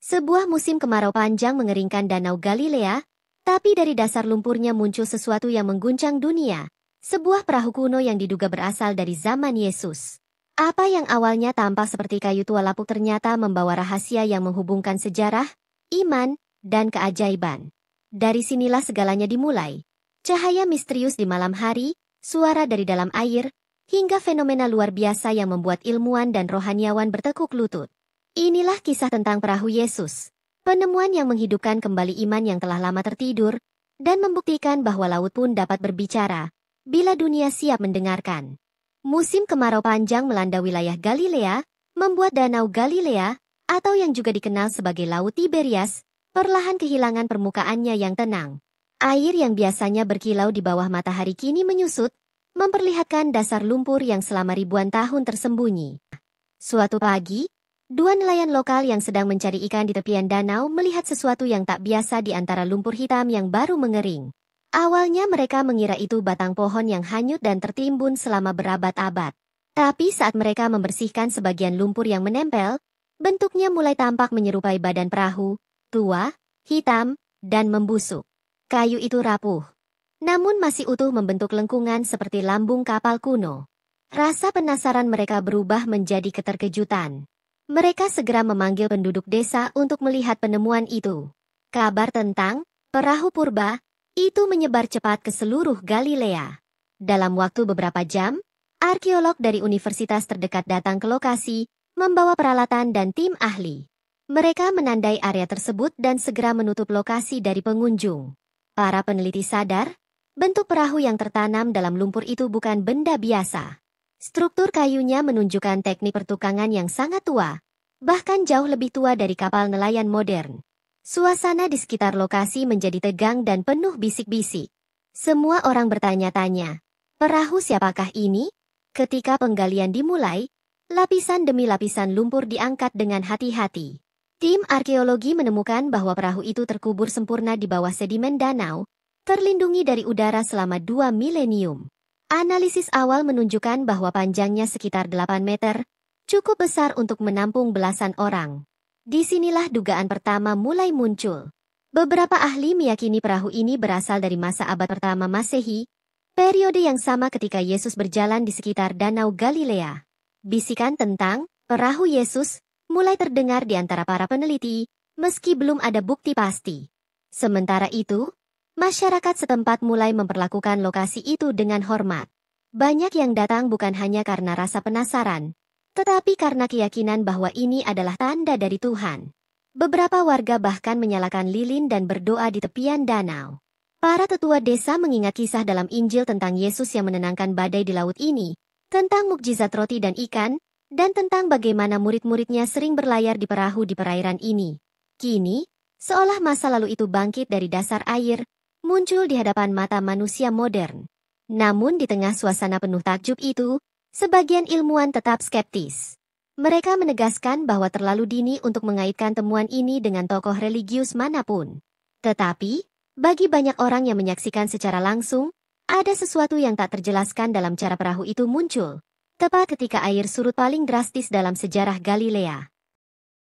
Sebuah musim kemarau panjang mengeringkan Danau Galilea, tapi dari dasar lumpurnya muncul sesuatu yang mengguncang dunia. Sebuah perahu kuno yang diduga berasal dari zaman Yesus. Apa yang awalnya tampak seperti kayu tua lapuk ternyata membawa rahasia yang menghubungkan sejarah, iman, dan keajaiban. Dari sinilah segalanya dimulai. Cahaya misterius di malam hari, suara dari dalam air, hingga fenomena luar biasa yang membuat ilmuwan dan rohaniawan bertekuk lutut. Inilah kisah tentang perahu Yesus. Penemuan yang menghidupkan kembali iman yang telah lama tertidur, dan membuktikan bahwa laut pun dapat berbicara, bila dunia siap mendengarkan. Musim kemarau panjang melanda wilayah Galilea, membuat Danau Galilea, atau yang juga dikenal sebagai Laut Tiberias, perlahan kehilangan permukaannya yang tenang. Air yang biasanya berkilau di bawah matahari kini menyusut, memperlihatkan dasar lumpur yang selama ribuan tahun tersembunyi. Suatu pagi, dua nelayan lokal yang sedang mencari ikan di tepian danau melihat sesuatu yang tak biasa di antara lumpur hitam yang baru mengering. Awalnya mereka mengira itu batang pohon yang hanyut dan tertimbun selama berabad-abad. Tapi saat mereka membersihkan sebagian lumpur yang menempel, bentuknya mulai tampak menyerupai badan perahu, tua, hitam, dan membusuk. Kayu itu rapuh, namun masih utuh membentuk lengkungan seperti lambung kapal kuno. Rasa penasaran mereka berubah menjadi keterkejutan. Mereka segera memanggil penduduk desa untuk melihat penemuan itu. Kabar tentang perahu purba itu menyebar cepat ke seluruh Galilea. Dalam waktu beberapa jam, arkeolog dari universitas terdekat datang ke lokasi, membawa peralatan dan tim ahli. Mereka menandai area tersebut dan segera menutup lokasi dari pengunjung. Para peneliti sadar, bentuk perahu yang tertanam dalam lumpur itu bukan benda biasa. Struktur kayunya menunjukkan teknik pertukangan yang sangat tua, bahkan jauh lebih tua dari kapal nelayan modern. Suasana di sekitar lokasi menjadi tegang dan penuh bisik-bisik. Semua orang bertanya-tanya, perahu siapakah ini? Ketika penggalian dimulai, lapisan demi lapisan lumpur diangkat dengan hati-hati. Tim arkeologi menemukan bahwa perahu itu terkubur sempurna di bawah sedimen danau, terlindungi dari udara selama 2 milenium. Analisis awal menunjukkan bahwa panjangnya sekitar 8 meter, cukup besar untuk menampung belasan orang. Disinilah dugaan pertama mulai muncul. Beberapa ahli meyakini perahu ini berasal dari masa abad pertama Masehi, periode yang sama ketika Yesus berjalan di sekitar Danau Galilea. Bisikan tentang perahu Yesus mulai terdengar di antara para peneliti, meski belum ada bukti pasti. Sementara itu, masyarakat setempat mulai memperlakukan lokasi itu dengan hormat. Banyak yang datang bukan hanya karena rasa penasaran, tetapi karena keyakinan bahwa ini adalah tanda dari Tuhan. Beberapa warga bahkan menyalakan lilin dan berdoa di tepian danau. Para tetua desa mengingat kisah dalam Injil tentang Yesus yang menenangkan badai di laut ini, tentang mukjizat roti dan ikan, dan tentang bagaimana murid-muridnya sering berlayar di perahu di perairan ini. Kini, seolah masa lalu itu bangkit dari dasar air, muncul di hadapan mata manusia modern. Namun di tengah suasana penuh takjub itu, sebagian ilmuwan tetap skeptis. Mereka menegaskan bahwa terlalu dini untuk mengaitkan temuan ini dengan tokoh religius manapun. Tetapi, bagi banyak orang yang menyaksikan secara langsung, ada sesuatu yang tak terjelaskan dalam cara perahu itu muncul, tepat ketika air surut paling drastis dalam sejarah Galilea.